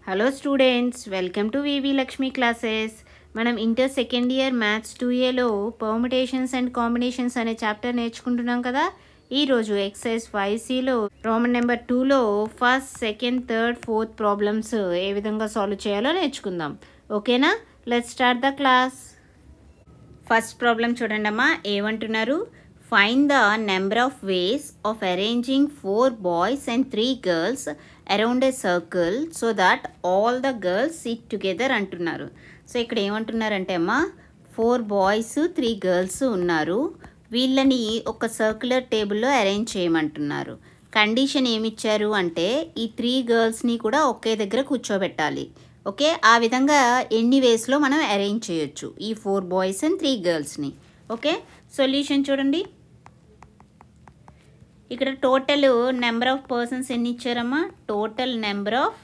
Hello students, welcome to VV Lakshmi classes. మనం inter second year maths 2Aలో permutations and combinations అనే chapter నేర్చుకుంటున్నాం కదా. ఈరోజు ఎక్సర్సైజ్ 5Cలో రోమన్ నెంబర్ 2లో first, second, third, fourth problems ఏ విధంగా సాల్వ్ చేయాలో నేర్చుకుందాం. ఓకేనా? Let's start the class. First problem చూడండి అమ్మా, ఏమంటున్నారు? Find the number of ways of arranging 4 boys and 3 girls around a circle so that all the girls sit together అంటున్నారు. So ఇక్కడ ఏమంటున్నారంటే అమ్మా, 4 బాయ్స్ 3 గర్ల్స్ ఉన్నారు. వీళ్ళని ఒక సర్క్యులర్ టేబుల్లో అరేంజ్ చేయమంటున్నారు. కండిషన్ ఏమిచ్చారు అంటే ఈ 3 గర్ల్స్ని కూడా ఒకే దగ్గర కూర్చోబెట్టాలి. ఓకే, ఆ విధంగా ఎన్ని వేస్లో మనం అరేంజ్ చేయొచ్చు ఈ 4 బాయ్స్ అండ్ 3 గర్ల్స్ని. ఓకే, సొల్యూషన్ చూడండి. ఇక్కడ టోటల్ నెంబర్ ఆఫ్ పర్సన్స్ ఎన్ని ఇచ్చారమ్మా? Total number of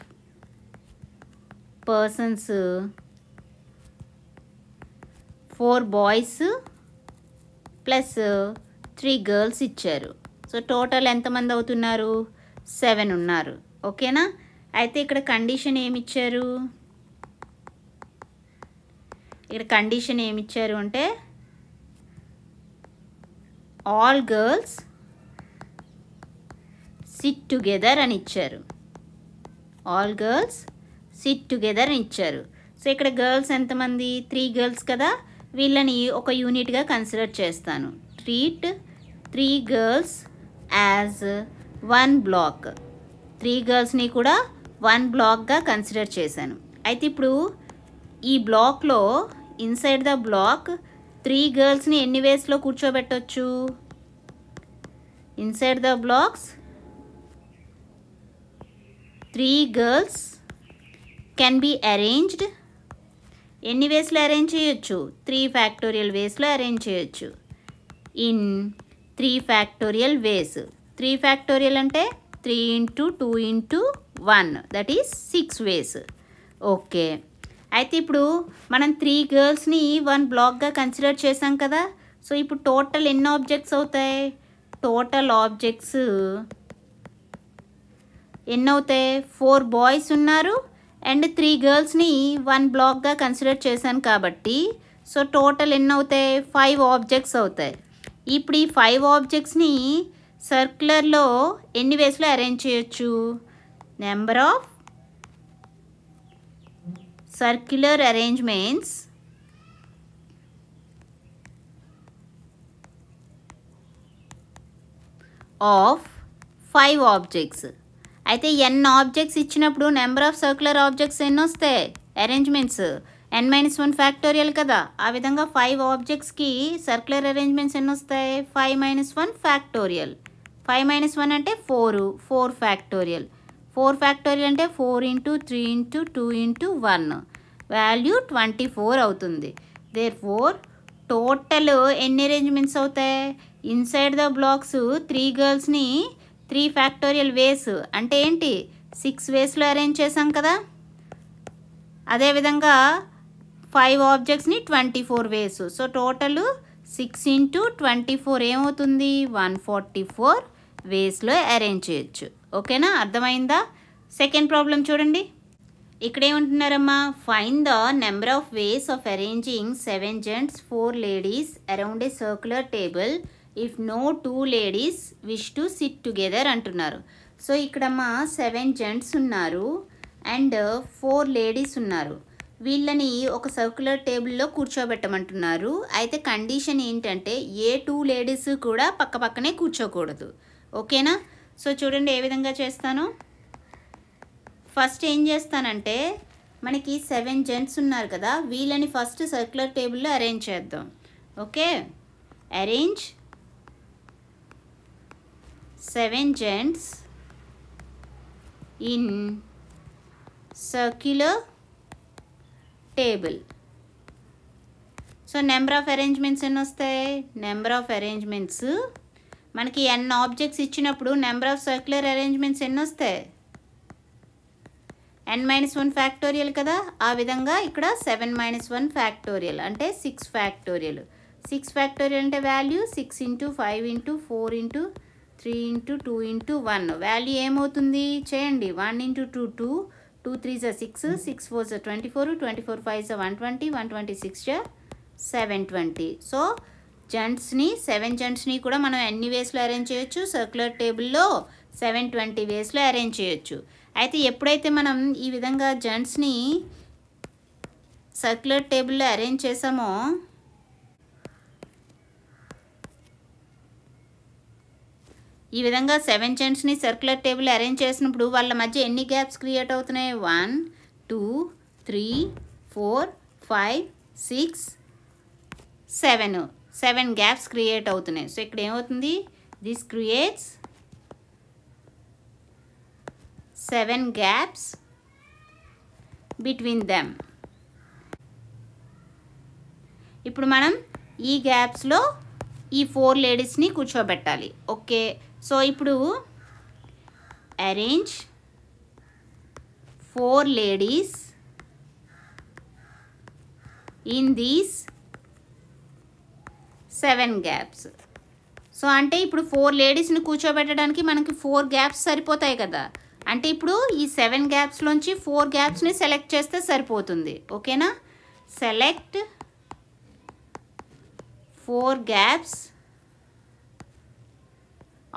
persons 4 boys plus 3 girls ఇచ్చారు. సో టోటల్ ఎంతమంది అవుతున్నారు? 7 ఉన్నారు. ఓకేనా? అయితే ఇక్కడ కండిషన్ ఏమిచ్చారు? ఇక్కడ కండిషన్ ఏమిచ్చారు అంటే ఆల్ గర్ల్స్ సిట్ టుగెదర్ అని ఇచ్చారు. ఆల్ గర్ల్స్ సిట్ టుగెదర్ అని ఇచ్చారు. సో ఇక్కడ గర్ల్స్ ఎంతమంది? 3 గర్ల్స్ కదా, వీళ్ళని ఒక యూనిట్గా కన్సిడర్ చేస్తాను. Treat 3 girls as 1 block. 3 గర్ల్స్ని కూడా 1 బ్లాక్గా కన్సిడర్ చేశాను. అయితే ఇప్పుడు ఈ బ్లాక్లో ఇన్సైడ్ ద బ్లాక్ 3 గర్ల్స్ని ఎన్ని వేస్లో కూర్చోబెట్టవచ్చు? Inside the blocks 3 girls can be arranged. ఎన్ని వేస్లో అరేంజ్ చేయొచ్చు? 3 ఫ్యాక్టోరియల్ వేస్లో అరేంజ్ చేయొచ్చు. In 3 factorial ways. 3 ఫ్యాక్టోరియల్ అంటే 3 × 2 × 1 దట్ ఈస్ 6 వేస్. ఓకే, అయితే ఇప్పుడు మనం 3 గర్ల్స్ని 1 బ్లాక్గా కన్సిడర్ చేసాం కదా. సో ఇప్పుడు టోటల్ ఎన్ని ఆబ్జెక్ట్స్ అవుతాయి? టోటల్ ఆబ్జెక్ట్స్ ఎన్ని అవుతాయి? 4 బాయ్స్ ఉన్నారు అండ్ 3 గర్ల్స్ని 1 బ్లాక్గా కన్సిడర్ చేశాను కాబట్టి సో టోటల్ ఎన్ని అవుతాయి? 5 ఆబ్జెక్ట్స్ అవుతాయి. ఇప్పుడు ఈ 5 ఆబ్జెక్ట్స్ని సర్క్యులర్లో ఎన్ని వేస్లో అరేంజ్ చేయొచ్చు? Number of circular arrangements of 5 objects. అయితే n ఆబ్జెక్ట్స్ ఇచ్చినప్పుడు నెంబర్ ఆఫ్ సర్క్యులర్ ఆబ్జెక్ట్స్ ఎన్ని వస్తాయి? అరేంజ్మెంట్స్ n-1 ఫ్యాక్టోరియల్ కదా. ఆ విధంగా 5 ఆబ్జెక్ట్స్కి సర్క్యులర్ అరేంజ్మెంట్స్ ఎన్ని వస్తాయి? 5-1 ఫ్యాక్టోరియల్. 5-1 అంటే 4 ఫ్యాక్టోరియల్. 4 ఫ్యాక్టోరియల్ అంటే 4 × 3 × 2 × 1 వాల్యూ 24 అవుతుంది. దేర్ఫోర్ టోటల్ ఎన్ని అరేంజ్మెంట్స్ అవుతాయి? ఇన్సైడ్ ద బ్లాక్స్ 3 గర్ల్స్ని 3 ఫ్యాక్టోరియల్ వేస్ అంటే ఏంటి? 6 వేస్లో అరేంజ్ చేసాం కదా. అదేవిధంగా 5 ఆబ్జెక్ట్స్ని 24 వేస్. సో టోటల్ 6 × 24 ఏమవుతుంది? 144 వేస్లో అరేంజ్ చేయొచ్చు. ఓకేనా? అర్థమైందా? సెకండ్ ప్రాబ్లం చూడండి. ఇక్కడ ఏమంటున్నారమ్మా? Find the number of ways of arranging 7 gents 4 ladies around a circular table if no 2 ladies wish to sit together అంటున్నారు. సో ఇక్కడమ్మా 7 జెంట్స్ ఉన్నారు అండ్ 4 లేడీస్ ఉన్నారు. వీళ్ళని ఒక సర్క్యులర్ టేబుల్లో కూర్చోబెట్టమంటున్నారు. అయితే కండిషన్ ఏంటంటే ఏ 2 లేడీస్ కూడా పక్క పక్కనే కూర్చోకూడదు. ఓకేనా? సో చూడండి ఏ విధంగా చేస్తాను. ఫస్ట్ ఏం చేస్తానంటే మనకి 7 జెంట్స్ ఉన్నారు కదా, వీళ్ళని ఫస్ట్ సర్క్యులర్ టేబుల్లో అరేంజ్ చేద్దాం. Okay, arrange 7 gents in circular table. So number of arrangements ఎన్ని వస్తాయి? నెంబర్ ఆఫ్ అరేంజ్మెంట్స్ మనకి n ఆబ్జెక్ట్స్ ఇచ్చినప్పుడు నెంబర్ ఆఫ్ సర్క్యులర్ అరేంజ్మెంట్స్ ఎన్ని వస్తాయి? n-1 ఫ్యాక్టోరియల్ కదా. ఆ విధంగా ఇక్కడ 7-1 ఫ్యాక్టోరియల్ అంటే 6 ఫ్యాక్టోరియల్. 6 ఫ్యాక్టోరియల్ అంటే వాల్యూ 6 × 5 × 4 × 3 × 2 × 1 వాల్యూ ఏమవుతుంది? చేయండి. 1 × 2 2, 2 3s are 6, 6 4s are 24, 24 5s are 120, 126 are 720. So జంట్స్ని 7 జంట్స్ని కూడా మనం ఎన్ని వేస్లో అరేంజ్ చేయొచ్చు? సర్క్యులర్ టేబుల్లో 720 వేస్లో అరేంజ్ చేయొచ్చు. అయితే ఎప్పుడైతే మనం ఈ విధంగా జంట్స్ని సర్క్యులర్ టేబుల్లో అరేంజ్ చేసామో ఈ విధంగా 7 జెంట్స్ని సర్క్యులర్ టేబుల్ అరేంజ్ చేసినప్పుడు వాళ్ళ మధ్య ఎన్ని గ్యాప్స్ క్రియేట్ అవుతున్నాయి? 1 2 3 4 5 6 7 గ్యాప్స్ క్రియేట్ అవుతున్నాయి. సో ఇక్కడ ఏమవుతుంది? This creates 7 gaps between them. ఇప్పుడు మనం ఈ గ్యాప్స్లో ఈ 4 లేడీస్ని కూర్చోబెట్టాలి. ఓకే, సో ఇప్పుడు arrange 4 ladies in these 7 gaps. So అంటే ఇప్పుడు 4 లేడీస్ని కూర్చోబెట్టడానికి మనకి 4 గ్యాప్స్ సరిపోతాయి కదా. అంటే ఇప్పుడు ఈ 7 గ్యాప్స్లోంచి 4 గ్యాప్స్ని సెలెక్ట్ చేస్తే సరిపోతుంది. ఓకేనా? Select 4 gaps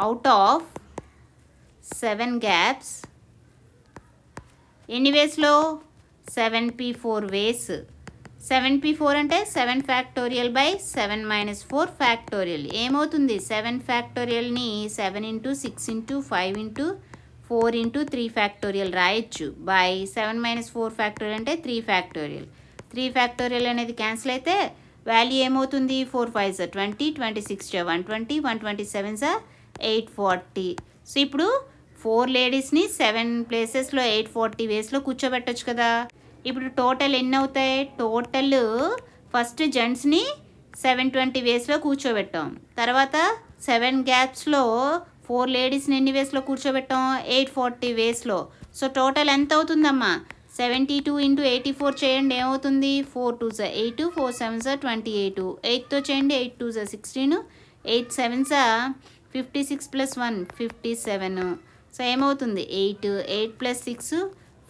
out of 7 gaps. ఎన్ని వేస్లో? 7p4 వేస్. 7p4 అంటే 7 ఫ్యాక్టోరియల్ బై 7 మైనస్ 4 ఫ్యాక్టోరియల్. ఏమవుతుంది? 7 ఫ్యాక్టోరియల్ని 7 into 6 into 5 into 4 into 3 factorial రాయొచ్చు. బై 7 మైనస్ 4 ఫ్యాక్టోరియల్ అంటే 3 ఫ్యాక్టోరియల్. 3 ఫ్యాక్టోరియల్ అనేది క్యాన్సిల్ అయితే వాల్యూ ఏమవుతుంది? 4 5s are 20, 26 120, 127s are 840. So ఇప్పుడు 4 లేడీస్ని 7 ప్లేసెస్లో 840 వేస్లో కూర్చోబెట్టచ్చు కదా. ఇప్పుడు టోటల్ ఎన్ని అవుతాయి? టోటల్ ఫస్ట్ జెంట్స్ని 720 వేస్లో కూర్చోబెట్టాం. తర్వాత 7 గ్యాప్స్లో 4 లేడీస్ని ఎన్ని వేస్లో కూర్చోబెట్టాం? 840 వేస్లో. సో టోటల్ ఎంత అవుతుందమ్మా? 72 ఇంటూ 84 చేయండి, ఏమవుతుంది? 4 2s are 8, 4 7s are 28. 8తో చేయండి, 8 2s are 16, 8 7s are 56 plus 1 57. So ఏమవుతుంది? 8 8 ప్లస్ 6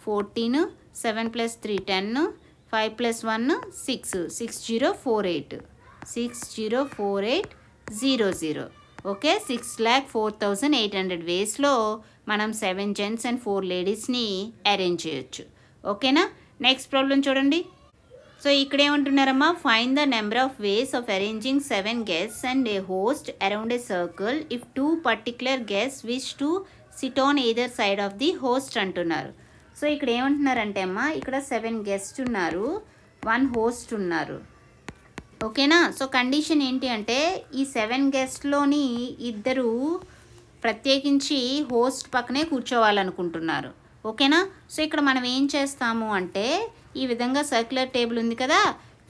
14, 7 ప్లస్ 3 10, 5 ప్లస్ 1 6 6048 604800. ఓకే, 6,04,800 వేస్లో మనం 7 జెంట్స్ అండ్ 4 లేడీస్ని అరేంజ్ చేయొచ్చు. ఓకేనా? నెక్స్ట్ ప్రాబ్లం చూడండి. సో ఇక్కడ ఏమంటున్నారమ్మా? Find the number of ways of arranging 7 guests and a host around a circle if 2 particular guests wish to sit on either side of the host అంటున్నారు. So ఇక్కడ ఏమంటున్నారంటే అమ్మా, ఇక్కడ 7 guests ఉన్నారు, 1 host ఉన్నారు. ఓకేనా? సో కండిషన్ ఏంటి అంటే ఈ 7 guestలోని ఇద్దరు ప్రత్యేకించి హోస్ట్ పక్కనే కూర్చోవాలనుకుంటున్నారు. ఓకేనా? సో ఇక్కడ మనం ఏం చేస్తాము అంటే ఈ విధంగా సర్క్యులర్ టేబుల్ ఉంది కదా,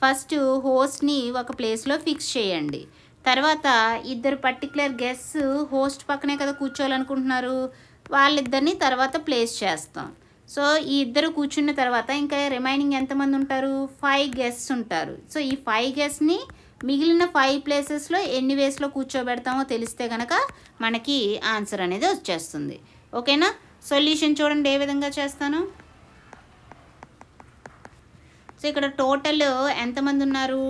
ఫస్ట్ హోస్ట్ని ఒక ప్లేస్లో ఫిక్స్ చేయండి. తర్వాత ఇద్దరు పర్టికులర్ గెస్ట్స్ హోస్ట్ పక్కనే కదా కూర్చోవాలనుకుంటున్నారు, వాళ్ళిద్దరిని తర్వాత ప్లేస్ చేస్తాం. సో ఈ ఇద్దరు కూర్చున్న తర్వాత ఇంకా రిమైనింగ్ ఎంతమంది ఉంటారు? 5 guests ఉంటారు. సో ఈ 5 guestsని మిగిలిన 5 ప్లేసెస్లో ఎన్ని వేస్లో కూర్చోబెడతామో తెలిస్తే కనుక మనకి ఆన్సర్ అనేది వచ్చేస్తుంది. ఓకేనా? సొల్యూషన్ చూడండి ఏ విధంగా చేస్తాను. సో ఇక్కడ టోటల్ ఎంతమంది ఉన్నారు?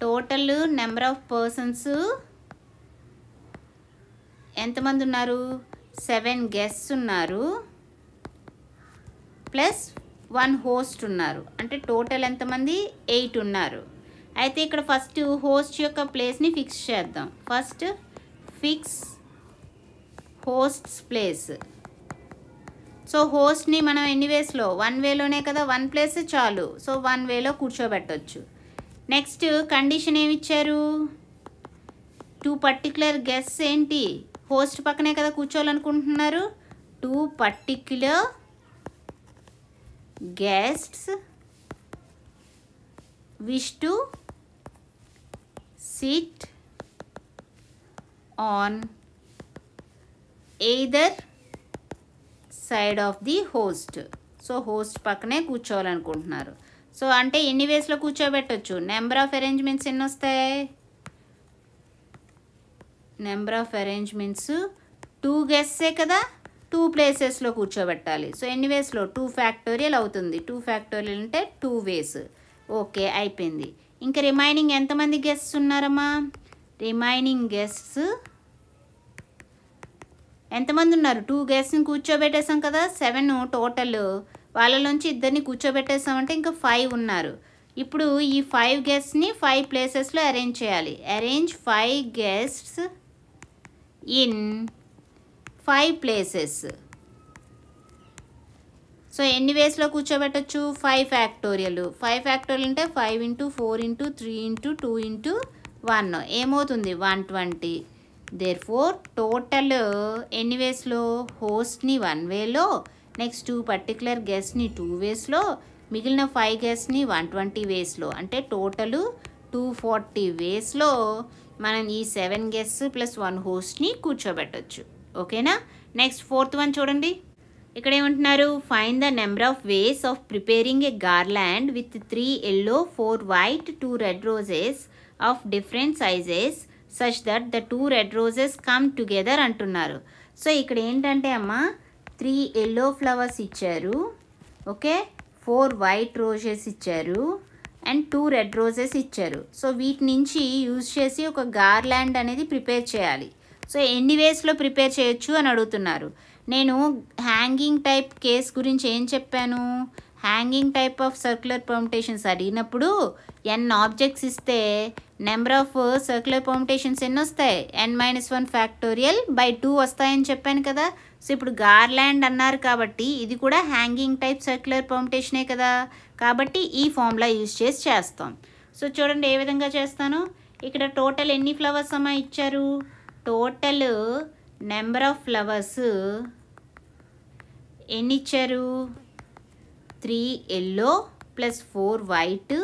టోటల్ నెంబర్ ఆఫ్ పర్సన్స్ ఎంతమంది ఉన్నారు? 7 guests ఉన్నారు ప్లస్ 1 host ఉన్నారు. అంటే టోటల్ ఎంతమంది? 8 ఉన్నారు. అయితే ఇక్కడ ఫస్ట్ హోస్ట్ యొక్క ప్లేస్ని ఫిక్స్ చేద్దాం. First fix hosts place. So హోస్ట్ని మనం ఎన్ని వేస్లో? 1 వేలోనే కదా, 1 ప్లేస్ చాలు. సో 1 వేలో కూర్చోబెట్టవచ్చు. నెక్స్ట్ కండిషన్ ఏమి ఇచ్చారు? 2 పర్టికులర్ గెస్ట్స్ ఏంటి? హోస్ట్ పక్కనే కదా కూర్చోవాలనుకుంటున్నారు. 2 particular guests wish to sit on either side of the host. So host పక్కనే కూర్చోవాలనుకుంటున్నారు. సో అంటే ఎన్ని వేస్లో కూర్చోబెట్టచ్చు? నెంబర్ ఆఫ్ అరేంజ్మెంట్స్ ఎన్ని వస్తాయి? నెంబర్ ఆఫ్ అరేంజ్మెంట్స్ 2 guests కదా. 2 ప్లేసెస్లో కూర్చోబెట్టాలి. సో ఎన్ని వేస్లో 2 ఫ్యాక్టోరియల్ అవుతుంది. 2 ఫ్యాక్టోరియల్ అంటే 2 వేస్. ఓకే, అయిపోయింది. ఇంకా రిమైనింగ్ ఎంతమంది గెస్ట్స్ ఉన్నారమ్మా? రిమైనింగ్ గెస్ట్స్ ఎంతమంది ఉన్నారు? 2 గెస్ట్ని కూర్చోబెట్టేసాం కదా, 7 టోటల్. వాళ్ళలోంచి ఇద్దరిని కూర్చోబెట్టేసామంటే ఇంకా 5 ఉన్నారు. ఇప్పుడు ఈ 5 గెస్ట్ని 5 ప్లేసెస్లో అరేంజ్ చేయాలి. Arrange 5 guests in 5 places. So ఎన్ని వేస్లో కూర్చోబెట్టచ్చు? 5 ఫ్యాక్టోరియల్. 5 ఫ్యాక్టోరియల్ అంటే 5 × 4 × 3 × 2 × 1 ఏమవుతుంది? 120. దేర్ఫోర్ టోటల్ ఎన్ని వేస్లో? హోస్ట్ని 1 వేలో, నెక్స్ట్ 2 పర్టికులర్ గెస్ట్ని 2 వేస్లో, మిగిలిన 5 గెస్ట్ని 120 వేస్లో, అంటే టోటలు 240 వేస్లో మనం ఈ 7 గెస్ట్స్ ప్లస్ 1 హోస్ట్ని కూర్చోబెట్టచ్చు. ఓకేనా? నెక్స్ట్ 4th వన్ చూడండి. ఇక్కడ ఏమంటున్నారు? Find the number of ways of preparing A garland with 3 yellow 4 white 2 red roses of different sizes such that the 2 red roses come together అంటున్నారు. So ఇక్కడ ఏంటంటే అమ్మ 3 yellow ఫ్లవర్స్ ఇచ్చారు, okay, 4 white roses ఇచ్చారు and 2 red roses ఇచ్చారు. So వీటి నుంచి use చేసి ఒక గార్లాండ్ అనేది ప్రిపేర్ చేయాలి. సో ఎన్ని వేస్లో ప్రిపేర్ చేయొచ్చు అని అడుగుతున్నారు. నేను హ్యాంగింగ్ టైప్ కేస్ గురించి ఏం చెప్పాను? Hanging type of circular permutations అడిగినప్పుడు n ఆబ్జెక్ట్స్ ఇస్తే నెంబర్ ఆఫ్ సర్క్యులర్ పర్ముటేషన్స్ ఎన్ని వస్తాయి? n-1 ఫ్యాక్టోరియల్ బై 2 వస్తాయని చెప్పాను కదా. సో ఇప్పుడు గార్లాండ్ అన్నారు కాబట్టి ఇది కూడా హ్యాంగింగ్ టైప్ సర్క్యులర్ పర్ముటేషనే కదా, కాబట్టి ఈ ఫార్ములా యూజ్ చేసి చేస్తాం. సో చూడండి ఏ విధంగా చేస్తాను. ఇక్కడ టోటల్ ఎన్ని ఫ్లవర్స్ అమ్మా ఇచ్చారు? టోటల్ నెంబర్ ఆఫ్ ఫ్లవర్స్ ఎన్ని ఇచ్చారు? 3 yellow plus 4 white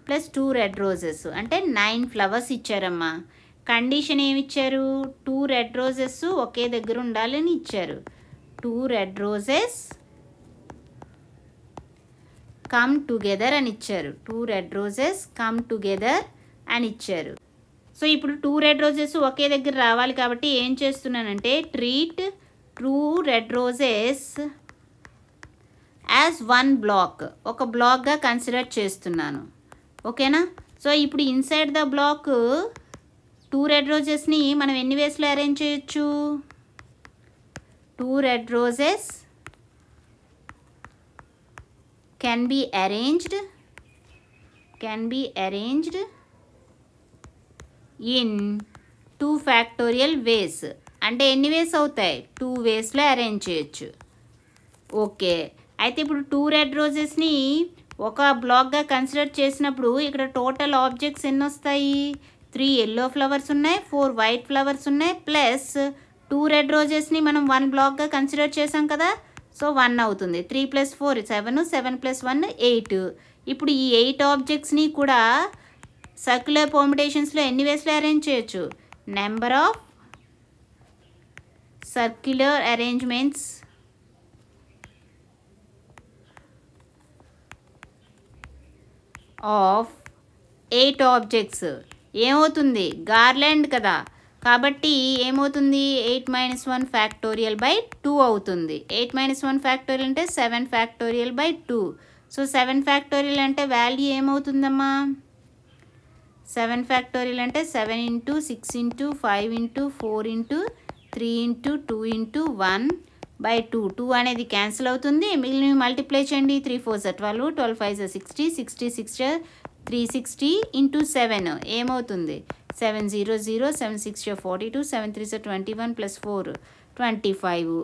plus 2 red roses అంటే 9 ఫ్లవర్స్ ఇచ్చారమ్మా. కండిషన్ ఏమి ఇచ్చారు? 2 red roses ఒకే దగ్గర ఉండాలని ఇచ్చారు. 2 red roses కమ్ టుగెదర్ అని ఇచ్చారు. 2 red roses కమ్ టుగెదర్ అని ఇచ్చారు. సో ఇప్పుడు 2 red roses ఒకే దగ్గర రావాలి కాబట్టి ఏం చేస్తున్నానంటే treat 2 red roses as 1 block, ఒక బ్లాక్గా కన్సిడర్ చేస్తున్నాను. ఓకేనా? సో ఇప్పుడు ఇన్సైడ్ ద బ్లాక్ 2 red rosesని మనం ఎన్ని వేస్లో అరేంజ్ చేయొచ్చు? 2 red roses can be arranged in 2 factorial వేస్. అంటే ఎన్ని వేస్ అవుతాయి? 2 వేస్లో అరేంజ్ చేయొచ్చు. ఓకే, అయితే ఇప్పుడు 2 red rosesని ఒక బ్లాక్గా కన్సిడర్ చేసినప్పుడు ఇక్కడ టోటల్ ఆబ్జెక్ట్స్ ఎన్ని వస్తాయి? 3 yellow ఫ్లవర్స్ ఉన్నాయి, 4 white ఫ్లవర్స్ ఉన్నాయి, ప్లస్ 2 red rosesని మనం 1 బ్లాక్గా కన్సిడర్ చేసాం కదా. సో 1 అవుతుంది. 3 + 4 7, 7 + 1 8. ఇప్పుడు ఈ 8 ఆబ్జెక్ట్స్ని కూడా సర్క్యులర్ పర్ముటేషన్స్లో ఎన్ని వేస్లో అరేంజ్ చేయొచ్చు? Number of circular arrangements of 8 objects. ఏమవుతుంది? గార్లాండ్ కదా, కాబట్టి ఏమవుతుంది? 8 - 1 ఫ్యాక్టోరియల్ బై 2 అవుతుంది. 8 - 1 ఫ్యాక్టోరియల్ అంటే 7 ఫ్యాక్టోరియల్ బై 2. సో 7 ఫ్యాక్టోరియల్ అంటే వాల్యూ ఏమవుతుందమ్మా? 7 ఫ్యాక్టోరియల్ అంటే 7 × 6 × 5 × 4 × 3 × 2 × 1 బై 2. 2 అనేది క్యాన్సిల్ అవుతుంది, మిగిలినవి మల్టిప్లై చేయండి. 3 × 4 = 12, 12 × 5 = 60, 66 360 × 7 ఏమవుతుంది? 7 0 0, 7 6 42, 7 3 21 + 4 25.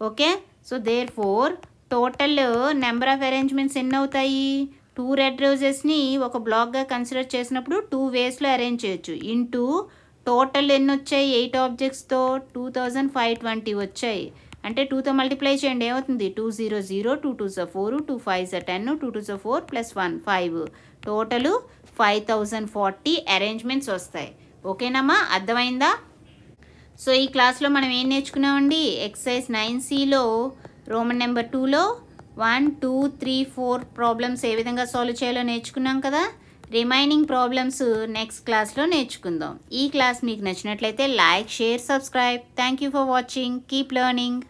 Okay, so therefore total number of arrangements ఎన్ని అవుతాయి? 2 red rosesని ఒక బ్లాక్గా కన్సిడర్ చేసినప్పుడు 2 వేస్లో అరేంజ్ చేయొచ్చు. ఇంటూ టోటల్ ఎన్ని వచ్చాయి? 8 ఆబ్జెక్ట్స్తో 2520 వచ్చాయి. అంటే 2తో మల్టిప్లై చేయండి, ఏమవుతుంది? 2 0 0, 2 2 4, 2 5 10, 2 2 4 + 1 5. టోటలు 5040 అరేంజ్మెంట్స్ వస్తాయి. ఓకేనమ్మా, అర్థమైందా? సో ఈ క్లాస్లో మనం ఏం నేర్చుకున్నామండి? ఎక్సర్సైజ్ 9Cలో రోమన్ నెంబర్ 2లో 1 2 3 4 ప్రాబ్లమ్స్ ఏ విధంగా సాల్వ్ చేయాలో నేర్చుకున్నాం కదా. రిమైనింగ్ ప్రాబ్లమ్స్ నెక్స్ట్ క్లాస్లో నేర్చుకుందాం. ఈ క్లాస్ మీకు నచ్చినట్లయితే like, share, subscribe. Thank you for watching. Keep learning.